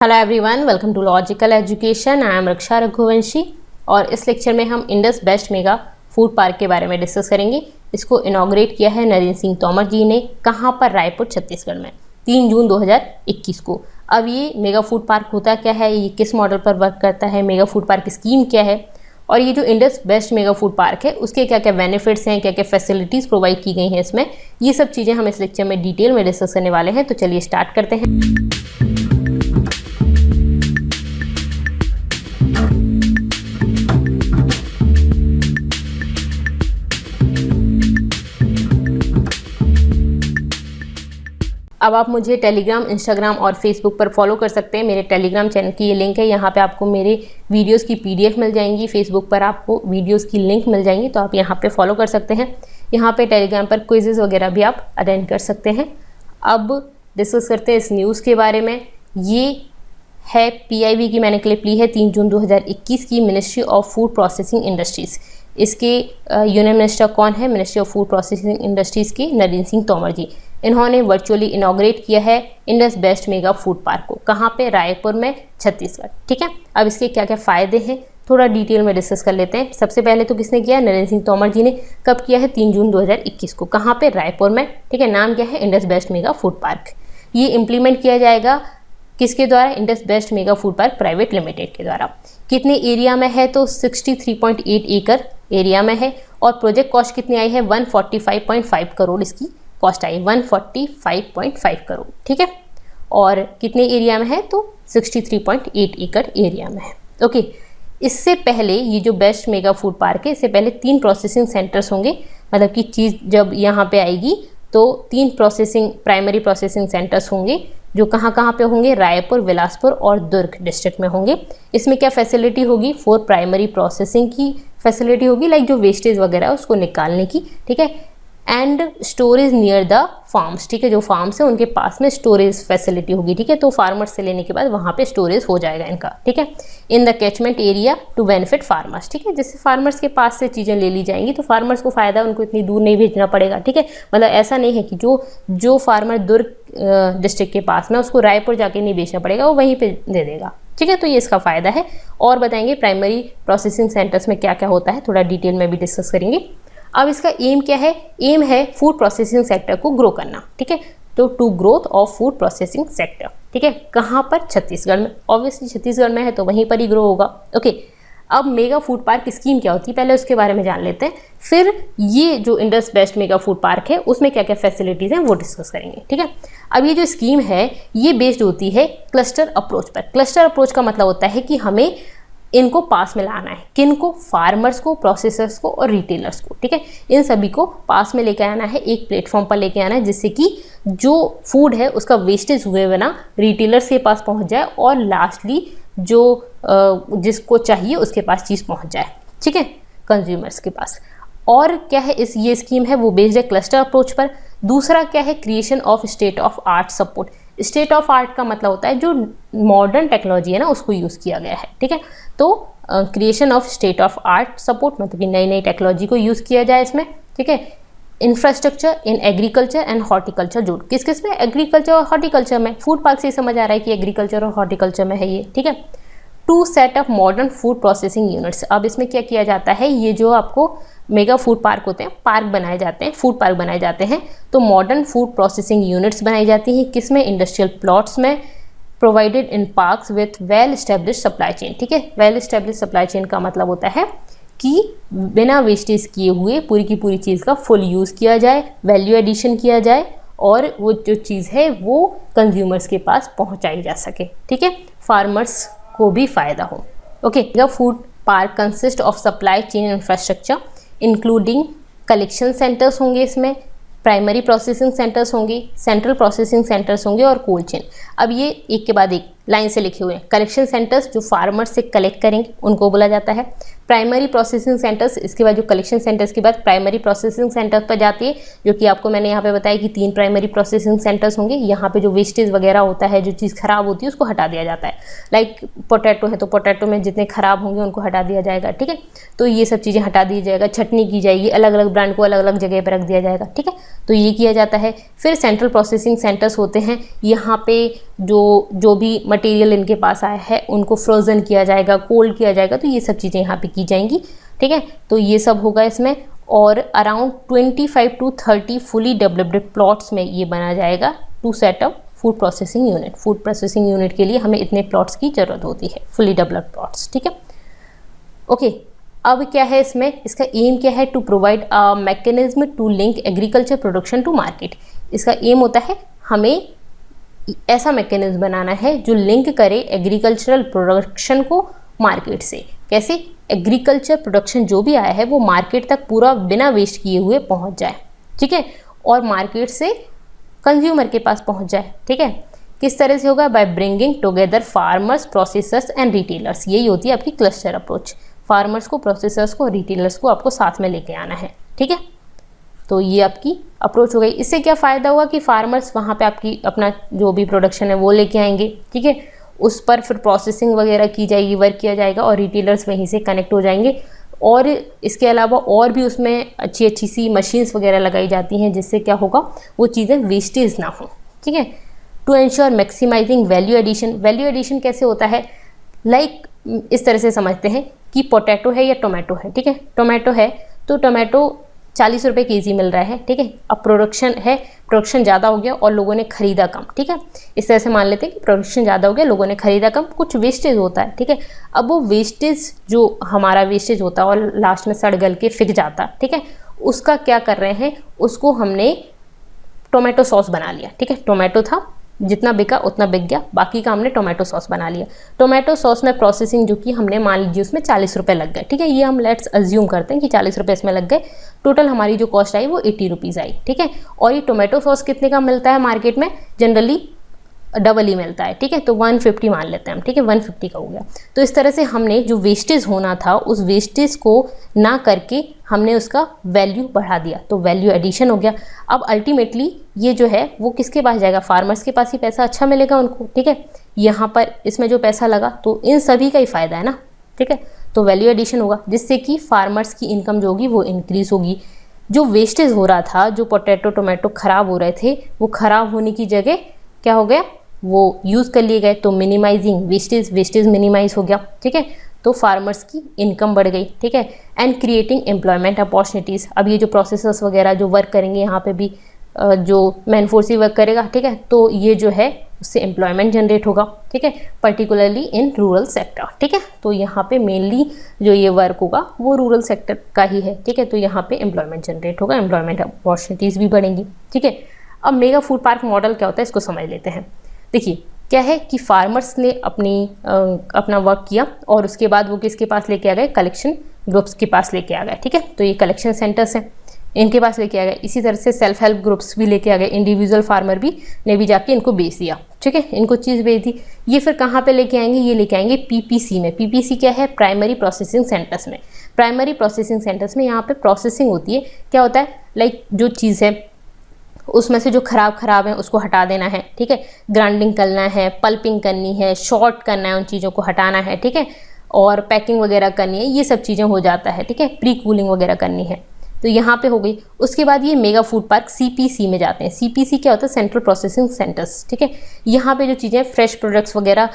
Hello everyone, welcome to Logical Education. I am Raksha Raghuvanshi और इस lecture में हम Indus Best Mega Food Park के बारे में डिस्कस करेंगे। इसको इनॉग्रेट किया है नरेंद्र सिंह तोमर जी ने। कहाँ पर? रायपुर, छत्तीसगढ़ में 3 जून 2021 को। अब ये मेगा फूड पार्क होता क्या है, ये किस मॉडल पर वर्क करता है, मेगा फूड पार्क स्कीम क्या है और ये जो Indus Best Mega Food park है उसके क्या क्या बेनिफिट्स हैं, क्या क्या फैसिलिटीज़ प्रोवाइड की गई हैं इसमें, ये सब चीज़ें हम इस लेक्चर में डिटेल में डिस्कस करने वाले हैं। तो चलिए स्टार्ट करते हैं। अब आप मुझे टेलीग्राम, इंस्टाग्राम और फेसबुक पर फॉलो कर सकते हैं। मेरे टेलीग्राम चैनल की ये लिंक है, यहाँ पे आपको मेरे वीडियोस की पीडीएफ मिल जाएंगी। फेसबुक पर आपको वीडियोस की लिंक मिल जाएंगी, तो आप यहाँ पे फॉलो कर सकते हैं। यहाँ पे टेलीग्राम पर क्विजेस वगैरह भी आप अटेंड कर सकते हैं। अब डिस्कस करते हैं इस न्यूज़ के बारे में। ये है PIB की मैंने क्लिप ली है 3 जून 2021 की, ministry of food processing industries. इसके यूनियन मिनिस्टर कौन है? Ministry of food processing industries के नरेंद्र सिंह तोमर जी। इन्होंने वर्चुअली इनॉग्रेट किया है Indus Best Mega Food park को। कहाँ पे? रायपुर में, छत्तीसगढ़। ठीक है, अब इसके क्या क्या फ़ायदे हैं थोड़ा डिटेल में डिस्कस कर लेते हैं। सबसे पहले तो किसने किया? नरेंद्र सिंह तोमर जी ने। कब किया है? 3 जून 2021 को। कहाँ पे? रायपुर में। ठीक है, नाम क्या है? Indus Best Mega Food park. ये इम्प्लीमेंट किया जाएगा किसके द्वारा? Indus Best Mega Food park private limited के द्वारा। कितने एरिया में है? तो 63.8 एकड़ एरिया में है। और प्रोजेक्ट कॉस्ट कितनी आई है? 145.5 करोड़ इसकी कॉस्ट आई, 145.5 करोड़। ठीक है, और कितने एरिया में है? तो 63.8 एकड़ एरिया में है। ओके, इससे पहले ये जो बेस्ट मेगा फूड पार्क है, इससे पहले 3 प्रोसेसिंग सेंटर्स होंगे। मतलब कि चीज़ जब यहाँ पे आएगी तो 3 प्राइमरी प्रोसेसिंग सेंटर्स होंगे, जो कहाँ कहाँ पे होंगे? रायपुर, बिलासपुर और दुर्ग डिस्ट्रिक्ट में होंगे। इसमें क्या फैसिलिटी होगी? 4 प्राइमरी प्रोसेसिंग की फैसिलिटी होगी, लाइक जो वेस्टेज वगैरह है उसको निकालने की। ठीक है, and storage near the farms. ठीक है, जो फार्म्स है उनके पास में स्टोरेज फैसिलिटी होगी। ठीक है, तो फार्मर्स से लेने के बाद वहाँ पे स्टोरेज हो जाएगा इनका। ठीक है, in the catchment area to benefit farmers. ठीक है, जिससे फार्मर्स के पास से चीज़ें ले ली जाएंगी तो फार्मर्स को फ़ायदा, उनको इतनी दूर नहीं भेजना पड़ेगा। ठीक है, मतलब ऐसा नहीं है कि जो फार्मर दुर्ग डिस्ट्रिक्ट के पास में, उसको रायपुर जाके नहीं बेचना पड़ेगा, वो वहीं पर दे देगा। ठीक है, तो ये इसका फ़ायदा है। और बताएंगे प्राइमरी प्रोसेसिंग सेंटर्स में क्या क्या होता है, थोड़ा डिटेल में भी डिस्कस करेंगे। अब इसका एम क्या है? एम है फूड प्रोसेसिंग सेक्टर को ग्रो करना। ठीक है, तो to growth of food processing sector. ठीक है, कहाँ पर? छत्तीसगढ़ में। ऑब्वियसली छत्तीसगढ़ में है तो वहीं पर ही ग्रो होगा। ओके, अब मेगा फूड पार्क स्कीम क्या होती है पहले उसके बारे में जान लेते हैं, फिर ये जो Indus Best Mega Food park है उसमें क्या क्या फैसिलिटीज़ हैं वो डिस्कस करेंगे। ठीक है, अब ये जो स्कीम है ये बेस्ड होती है क्लस्टर अप्रोच पर। क्लस्टर अप्रोच का मतलब होता है कि हमें इनको पास में लाना है। किन को? फार्मर्स को, प्रोसेसर्स को और रिटेलर्स को। ठीक है, इन सभी को पास में लेके आना है, एक प्लेटफॉर्म पर लेके आना है, जिससे कि जो फूड है उसका वेस्टेज हुए बिना रिटेलर्स के पास पहुंच जाए और लास्टली जो जिसको चाहिए उसके पास चीज़ पहुंच जाए। ठीक है, कंज्यूमर्स के पास। और क्या है ये स्कीम है वो बेस्ड है क्लस्टर अप्रोच पर। दूसरा क्या है? Creation of state of art support. State of art का मतलब होता है जो मॉडर्न टेक्नोलॉजी है ना उसको यूज़ किया गया है। ठीक है, तो creation of state of art support मतलब कि नई नई टेक्नोलॉजी को यूज़ किया जाए इसमें। ठीक है, infrastructure in agriculture and horticulture जोड़। किस किस में? एग्रीकल्चर और हॉर्टिकल्चर में। फूड पार्क से समझ आ रहा है कि एग्रीकल्चर और हॉर्टिकल्चर में है ये। ठीक है, to set up modern food processing units. अब इसमें क्या किया जाता है? ये जो आपको मेगा फूड पार्क होते हैं, पार्क बनाए जाते हैं, फूड पार्क बनाए जाते हैं, तो मॉडर्न फूड प्रोसेसिंग यूनिट्स बनाई जाती हैं। किस में? इंडस्ट्रियल प्लॉट्स में, provided in parks with well establish supply chain. ठीक है, वेल एस्टेब्लिश सप्लाई चेन का मतलब होता है कि बिना वेस्टेज किए हुए पूरी की पूरी चीज़ का फुल यूज़ किया जाए, वैल्यू एडिशन किया जाए और वो जो चीज़ है वो कंज्यूमर्स के पास पहुंचाई जा सके। ठीक है, फार्मर्स को भी फ़ायदा हो। Okay, the food park consist of supply chain infrastructure including collection centres होंगे, इसमें प्राइमरी प्रोसेसिंग सेंटर्स होंगे, सेंट्रल प्रोसेसिंग सेंटर्स होंगे और कोल्ड चेन। अब ये एक के बाद एक लाइन से लिखे हुए हैं। कलेक्शन सेंटर्स जो फार्मर्स से कलेक्ट करेंगे उनको बोला जाता है प्राइमरी प्रोसेसिंग सेंटर्स। इसके बाद जो कलेक्शन सेंटर्स के बाद प्राइमरी प्रोसेसिंग सेंटर पर जाती है, जो कि आपको मैंने यहाँ पे बताया कि 3 प्राइमरी प्रोसेसिंग सेंटर्स होंगे। यहाँ पे जो वेस्टेज वगैरह होता है, जो चीज़ खराब होती है उसको हटा दिया जाता है। लाइक पोटैटो है तो पोटैटो में जितने खराब होंगे उनको हटा दिया जाएगा। ठीक है, तो ये सब चीज़ें हटा दी जाएगा, छटनी की जाएगी, अलग अलग ब्रांड को अलग अलग जगह पर रख दिया जाएगा। ठीक है, तो ये किया जाता है। फिर सेंट्रल प्रोसेसिंग सेंटर्स होते हैं, यहाँ पे जो भी मटेरियल इनके पास आया है उनको फ्रोज़न किया जाएगा, कोल्ड किया जाएगा, तो ये सब चीज़ें यहाँ पे की जाएंगी। ठीक है, तो ये सब होगा इसमें। और around 25 to 30 fully developed plots में ये बना जाएगा to set up food processing unit. Food processing unit के लिए हमें इतने प्लॉट्स की ज़रूरत होती है, फुली डेवलप्ड प्लॉट्स। ठीक है, ओके। अब क्या है इसमें, इसका एम क्या है, to provide a mechanism to link agriculture production to market. इसका एम होता है हमें ऐसा मैकेनिज्म बनाना है जो लिंक करे एग्रीकल्चरल प्रोडक्शन को मार्केट से। कैसे, एग्रीकल्चर प्रोडक्शन जो भी आया है वो मार्केट तक पूरा बिना वेस्ट किए हुए पहुंच जाए। ठीक है, और मार्केट से कंज्यूमर के पास पहुंच जाए। ठीक है, किस तरह से होगा, by bringing together farmers, processors and retailers. यही होती है आपकी क्लस्टर अप्रोच। फार्मर्स को, प्रोसेसर्स को, रिटेलर्स को आपको साथ में लेके आना है। ठीक है, तो ये आपकी अप्रोच हो गई। इससे क्या फ़ायदा हुआ कि फार्मर्स वहाँ पे आपकी अपना जो भी प्रोडक्शन है वो लेके आएंगे। ठीक है, उस पर फिर प्रोसेसिंग वगैरह की जाएगी, वर्क किया जाएगा, और रिटेलर्स वहीं से कनेक्ट हो जाएंगे। और इसके अलावा और भी उसमें अच्छी अच्छी सी मशीन्स वगैरह लगाई जाती हैं, जिससे क्या होगा, वो चीज़ें वेस्टेज ना हो। ठीक है, to ensure maximising value addition. Value addition कैसे होता है, लाइक इस तरह से समझते हैं कि पोटैटो है या टोमेटो है। ठीक है, टोमेटो है तो टोमेटो 40 रुपये केजी मिल रहा है। ठीक है, अब प्रोडक्शन है, प्रोडक्शन ज़्यादा हो गया और लोगों ने खरीदा कम। ठीक है, इस तरह से मान लेते हैं कि प्रोडक्शन ज़्यादा हो गया, लोगों ने खरीदा कम, कुछ वेस्टेज होता है। ठीक है, अब वो वेस्टेज जो हमारा वेस्टेज होता है और लास्ट में सड़ गल के फिक जाता है। ठीक है, उसका क्या कर रहे हैं, उसको हमने टोमेटो सॉस बना लिया। ठीक है, टोमेटो था, जितना बिका उतना बिक गया, बाकी का हमने टोमेटो सॉस बना लिया। टोमेटो सॉस में प्रोसेसिंग जो की हमने, मान लीजिए उसमें 40 रुपये लग गए। ठीक है, ये हम लेट्स अज्यूम करते हैं कि 40 रुपये इसमें लग गए, टोटल हमारी जो कॉस्ट आई वो 80 रुपीज़ आई। ठीक है, और ये टोमेटो सॉस कितने का मिलता है मार्केट में, जनरली डबल ही मिलता है। ठीक है, तो 150 मान लेते हैं हम। ठीक है, 150 का हो गया। तो इस तरह से हमने जो वेस्टेज होना था उस वेस्टेज को ना करके हमने उसका वैल्यू बढ़ा दिया, तो वैल्यू एडिशन हो गया। अब अल्टीमेटली ये जो है वो किसके पास जाएगा, फार्मर्स के पास ही पैसा अच्छा मिलेगा उनको। ठीक है, यहाँ पर इसमें जो पैसा लगा तो इन सभी का ही फ़ायदा है ना। ठीक है, तो वैल्यू एडिशन होगा, जिससे कि फार्मर्स की इनकम जो होगी वो इंक्रीज़ होगी। जो वेस्टेज हो रहा था, जो पोटैटो टोमेटो ख़राब हो रहे थे, वो ख़राब होने की जगह क्या हो गया, वो यूज़ कर लिए गए, तो मिनिमाइजिंग वेस्टेज, वेस्टेज मिनिमाइज हो गया। ठीक है, तो फार्मर्स की इनकम बढ़ गई। ठीक है, एंड क्रिएटिंग एम्प्लॉयमेंट अपॉर्चुनिटीज़। अब ये जो प्रोसेसर्स वगैरह जो वर्क करेंगे, यहाँ पे भी जो मैन फोर्स ही वर्क करेगा। ठीक है, तो ये जो है उससे एम्प्लॉयमेंट जनरेट होगा। ठीक है, पर्टिकुलरली इन रूरल सेक्टर। ठीक है, तो यहाँ पे मेनली जो ये वर्क होगा वो रूरल सेक्टर का ही है। ठीक है, तो यहाँ पे एम्प्लॉयमेंट जनरेट होगा, एम्प्लॉयमेंट अपॉर्चुनिटीज़ भी बढ़ेंगी। ठीक है, अब मेगा फूड पार्क मॉडल क्या होता है इसको समझ लेते हैं। देखिए क्या है कि फार्मर्स ने अपना वर्क किया और उसके बाद वो किसके पास लेके आ गए, कलेक्शन ग्रुप्स के पास लेके आ गए। ठीक है, तो ये कलेक्शन सेंटर्स हैं, इनके पास लेके आ गए। इसी तरह से सेल्फ हेल्प ग्रुप्स भी लेके आ गए, इंडिविजुअल फार्मर भी ने भी जाके इनको बेच दिया। ठीक है, इनको चीज़ बेच दी। ये फिर कहाँ पे लेके आएंगे, ये लेके आएंगे पीपीसी में। पीपीसी क्या है, प्राइमरी प्रोसेसिंग सेंटर्स में। प्राइमरी प्रोसेसिंग सेंटर्स में यहाँ पे प्रोसेसिंग होती है। क्या होता है, लाइक जो चीज़ है उसमें से जो खराब है उसको हटा देना है। ठीक है, ग्राइंडिंग करना है, पल्पिंग करनी है, शॉर्ट करना है, उन चीज़ों को हटाना है। ठीक है, और पैकिंग वगैरह करनी है, ये सब चीज़ें हो जाता है। ठीक है, प्री कूलिंग वगैरह करनी है, तो यहाँ पे हो गई। उसके बाद ये मेगा फूड पार्क सीपीसी में जाते हैं। सीपीसी क्या होता है, सेंट्रल प्रोसेसिंग सेंटर्स। ठीक है, यहाँ पे जो चीज़ें फ्रेश प्रोडक्ट्स वगैरह,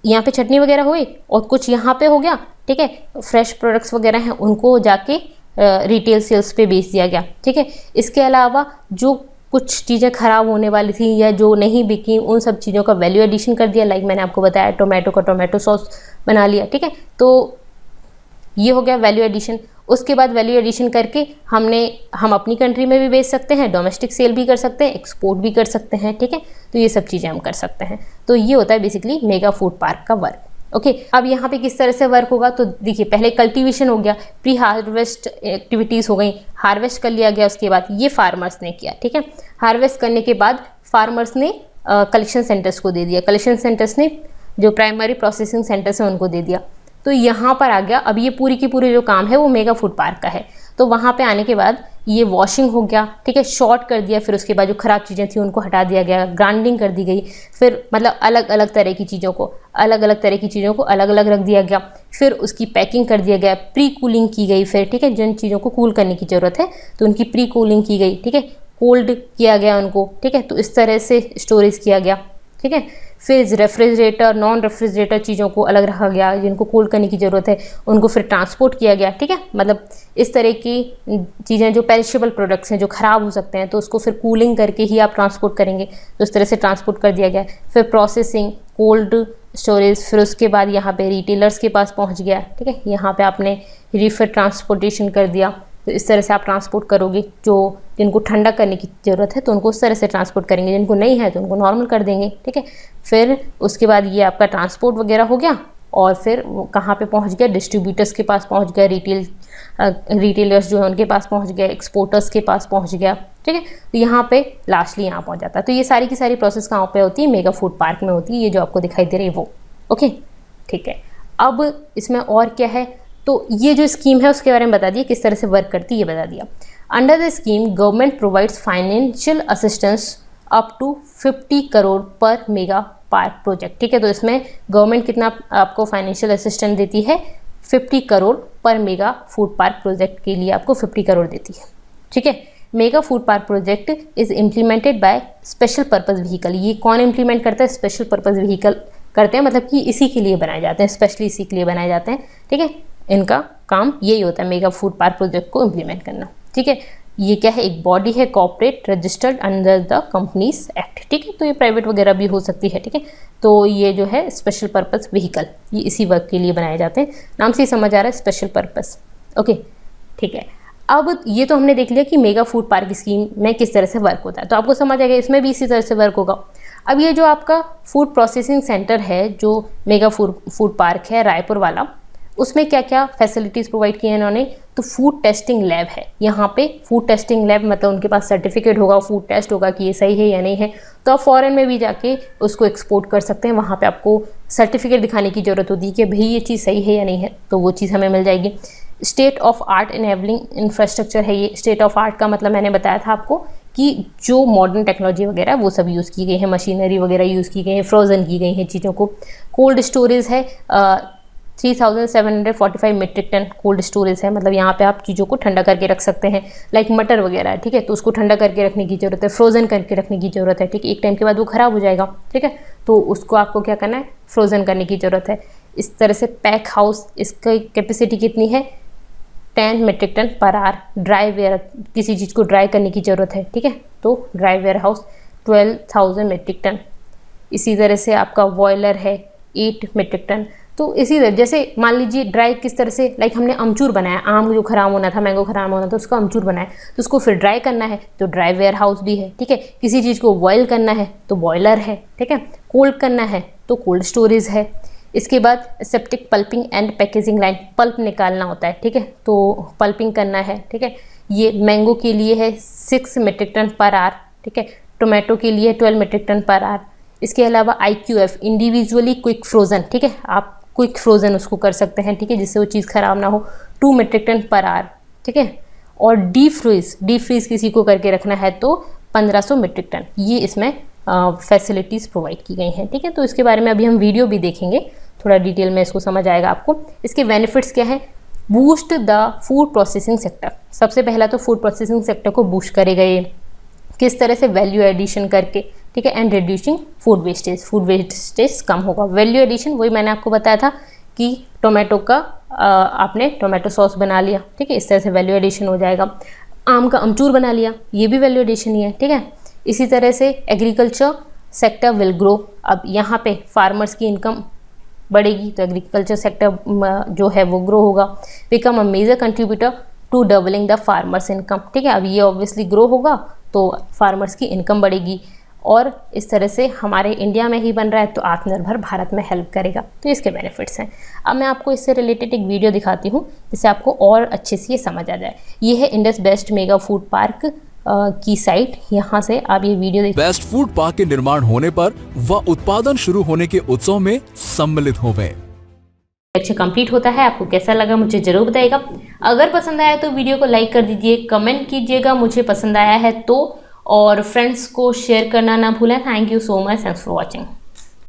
यहाँ पे चटनी वगैरह हुई और कुछ यहाँ पे हो गया। ठीक है, फ्रेश प्रोडक्ट्स वगैरह हैं उनको जाके रिटेल सेल्स पे बेच दिया गया। ठीक है, इसके अलावा जो कुछ चीज़ें ख़राब होने वाली थी या जो नहीं बिकी, उन सब चीज़ों का वैल्यू एडिशन कर दिया। लाइक मैंने आपको बताया, टोमेटो का टोमेटो सॉस बना लिया। ठीक है, तो ये हो गया वैल्यू एडिशन। उसके बाद वैल्यू एडिशन करके हम अपनी कंट्री में भी बेच सकते हैं, डोमेस्टिक सेल भी कर सकते हैं, एक्सपोर्ट भी कर सकते हैं। ठीक है, तो ये सब चीज़ें हम कर सकते हैं। तो ये होता है बेसिकली मेगा फूड पार्क का वर्क। ओके, अब यहाँ पे किस तरह से वर्क होगा, तो देखिए पहले कल्टीवेशन हो गया, प्री हार्वेस्ट एक्टिविटीज़ हो गई, हार्वेस्ट कर लिया गया, उसके बाद ये फार्मर्स ने किया। ठीक है, हार्वेस्ट करने के बाद फार्मर्स ने कलेक्शन सेंटर्स को दे दिया, कलेक्शन सेंटर्स ने जो प्राइमरी प्रोसेसिंग सेंटर्स हैं उनको दे दिया। तो यहाँ पर आ गया, अब ये पूरी की पूरी जो काम है वो मेगा फूड पार्क का है। तो वहाँ पे आने के बाद ये वॉशिंग हो गया। ठीक है, शॉर्ट कर दिया, फिर उसके बाद जो ख़राब चीज़ें थी उनको हटा दिया गया, ग्राइंडिंग कर दी गई, फिर मतलब अलग अलग तरह की चीज़ों को अलग अलग रख दिया गया, फिर उसकी पैकिंग कर दिया गया, प्री कूलिंग की गई फिर। ठीक है, जिन चीज़ों को कूल करने की ज़रूरत है तो उनकी प्री कूलिंग की गई। ठीक है, कोल्ड किया गया उनको। ठीक है, तो इस तरह से स्टोरेज किया गया। ठीक है, फिर रेफ्रिजरेटर, नॉन रेफ्रिजरेटर चीज़ों को अलग रखा गया, जिनको कूल करने की ज़रूरत है उनको फिर ट्रांसपोर्ट किया गया, ठीक है। मतलब इस तरह की चीज़ें जो पेरिशेबल प्रोडक्ट्स हैं, जो ख़राब हो सकते हैं, तो उसको फिर कूलिंग करके ही आप ट्रांसपोर्ट करेंगे, तो इस तरह से ट्रांसपोर्ट कर दिया गया। फिर प्रोसेसिंग, कोल्ड स्टोरेज, फिर उसके बाद यहाँ पे रिटेलर्स के पास पहुँच गया, ठीक है। यहाँ पे आपने रिफर ट्रांसपोर्टेशन कर दिया, तो इस तरह से आप ट्रांसपोर्ट करोगे। जो जिनको ठंडा करने की ज़रूरत है तो उनको उस तरह से ट्रांसपोर्ट करेंगे, जिनको नहीं है तो उनको नॉर्मल कर देंगे, ठीक है। फिर उसके बाद ये आपका ट्रांसपोर्ट वगैरह हो गया, और फिर वो कहाँ पे पहुँच गया, डिस्ट्रीब्यूटर्स के पास पहुँच गया, रिटेलर्स जो है उनके पास पहुँच गया, एक्सपोर्टर्स के पास पहुँच गया, ठीक है। तो यहाँ पे लास्टली यहाँ पहुँच जाता है। तो ये सारी की सारी प्रोसेस कहाँ पे होती है, मेगा फूड पार्क में होती है, ये जो आपको दिखाई दे रही है वो, ओके, ठीक है। अब इसमें और क्या है, तो ये जो स्कीम है उसके बारे में बता दिया, किस तरह से वर्क करती है ये बता दिया। Under the scheme government provides financial assistance up to 50 crore per mega park project, ठीक है। तो इसमें गवर्नमेंट कितना आपको फाइनेंशियल असिस्टेंस देती है, 50 crore per mega Food park project के लिए आपको 50 करोड़ देती है, ठीक है। Mega Food park project is implemented by special purpose vehicle. ये कौन इम्प्लीमेंट करता है, स्पेशल पर्पज़ व्हीकल करते हैं, मतलब कि इसी के लिए बनाए जाते हैं, स्पेशली इसी के लिए बनाए जाते हैं, ठीक है। इनका काम यही होता है, मेगा फूड पार्क प्रोजेक्ट को इम्प्लीमेंट करना, ठीक है। ये क्या है, एक बॉडी है, corporate registered under the companies act, ठीक है। तो ये प्राइवेट वगैरह भी हो सकती है, ठीक है। तो ये जो है स्पेशल पर्पस व्हीकल, ये इसी वर्क के लिए बनाए जाते हैं, नाम से ही समझ आ रहा है, स्पेशल पर्पस, ओके, ठीक है। अब ये तो हमने देख लिया कि मेगा फूड पार्क स्कीम में किस तरह से वर्क होता है, तो आपको समझ आएगा इसमें भी इसी तरह से वर्क होगा। अब ये जो आपका फूड प्रोसेसिंग सेंटर है, जो मेगा फूड पार्क है रायपुर वाला, उसमें क्या क्या फैसिलिटीज़ प्रोवाइड की हैं इन्होंने, तो फूड टेस्टिंग लैब है यहाँ पे। फूड टेस्टिंग लैब मतलब उनके पास सर्टिफिकेट होगा, फूड टेस्ट होगा कि ये सही है या नहीं है, तो आप फॉरेन में भी जाके उसको एक्सपोर्ट कर सकते हैं। वहाँ पे आपको सर्टिफिकेट दिखाने की ज़रूरत होती है कि भाई ये चीज़ सही है या नहीं है, तो वो चीज़ हमें मिल जाएगी। State of art enabling infrastructure है ये। स्टेट ऑफ आर्ट का मतलब मैंने बताया था आपको कि जो मॉडर्न टेक्नोलॉजी वगैरह वो सब यूज़ की गई है, मशीनरी वगैरह यूज़ की गई है, फ्रोज़न की गई हैं चीज़ों को। कोल्ड स्टोरेज है, 3745 मीट्रिक टन कोल्ड स्टोरेज है, मतलब यहाँ पे आप चीज़ों को ठंडा करके रख सकते हैं, लाइक मटर वगैरह है, ठीक है। तो उसको ठंडा करके रखने की ज़रूरत है, फ्रोज़न करके रखने की ज़रूरत है, ठीक है। एक टाइम के बाद वो ख़राब हो जाएगा, ठीक है, तो उसको आपको क्या करना है, फ्रोज़न करने की ज़रूरत है। इस तरह से पैक हाउस, इसकी कैपेसिटी कितनी है, 10 metric ton per hour. Dry ware, किसी चीज़ को ड्राई करने की ज़रूरत है, ठीक है, तो dry ware house 12,000 metric ton. इसी तरह से आपका बॉयलर है 8 मीट्रिक टन। तो इसी तरह जैसे मान लीजिए ड्राई किस तरह से, लाइक हमने अमचूर बनाया, आम जो खराब होना था, मैंगो खराब होना था, उसका अमचूर बनाया, तो उसको फिर ड्राई करना है तो ड्राई वेयर हाउस भी है, ठीक है। किसी चीज़ को बॉयल करना है तो बॉयलर है, ठीक है। कोल्ड करना है तो कोल्ड स्टोरेज है। इसके बाद septic pulping and packaging line, pulp निकालना होता है, ठीक है, तो पल्पिंग करना है, ठीक है। ये मैंगो के लिए है 6 मीट्रिक टन पर आवर, ठीक है। टोमेटो के लिए 12 मीट्रिक टन पर आवर। इसके अलावा IQF इंडिविजुअली क्विक फ्रोज़न, ठीक है, आप क्विक फ्रोज़न उसको कर सकते हैं, ठीक है, जिससे वो चीज़ ख़राब ना हो, 2 मीट्रिक टन पर आवर, ठीक है। और डीप फ्रीज़ किसी को करके रखना है तो 1500 मीट्रिक टन। ये इसमें फैसिलिटीज़ प्रोवाइड की गई हैं, ठीक है। तो इसके बारे में अभी हम वीडियो भी देखेंगे, थोड़ा डिटेल में इसको समझ आएगा आपको। इसके बेनिफिट्स क्या है, boost the food processing sector. सबसे पहला तो फूड प्रोसेसिंग सेक्टर को बूस्ट करेगा ये, किस तरह से, वैल्यू एडिशन करके, ठीक है, एंड रिड्यूसिंग फूड वेस्टेज कम होगा। वैल्यू एडिशन वही मैंने आपको बताया था कि टोमेटो का आपने टोमेटो सॉस बना लिया, ठीक है, इस तरह से वैल्यू एडिशन हो जाएगा। आम का अमचूर बना लिया, ये भी वैल्यू एडिशन ही है, ठीक है। इसी तरह से एग्रीकल्चर सेक्टर विल ग्रो। अब यहाँ पे फार्मर्स की इनकम बढ़ेगी तो एग्रीकल्चर सेक्टर जो है वो ग्रो होगा। Become a major contributor to doubling the farmers income, ठीक है। अब ये ऑब्वियसली ग्रो होगा तो फार्मर्स की इनकम बढ़ेगी, और इस तरह से हमारे इंडिया में ही बन रहा है तो आत्मनिर्भर भारत में हेल्प करेगा। तो इसके बेनिफिट्स हैं। अब मैं आपको इससे रिलेटेड एक वीडियो दिखाती हूँ जिससे आपको और अच्छे से ये समझ आ जाए। ये है Indus Best Mega Food park की साइट, यहाँ से आप ये वीडियो देख। बेस्ट फूड पार्क के निर्माण होने पर व उत्पादन शुरू होने के उत्सव में सम्मिलित होवे। लेक्चर कंप्लीट होता है, आपको कैसा लगा मुझे जरूर बताइएगा। अगर पसंद आया तो वीडियो को लाइक कर दीजिए, कमेंट कीजिएगा मुझे पसंद आया है तो, और फ्रेंड्स को शेयर करना ना भूलें। Thank you so much, thanks for watching.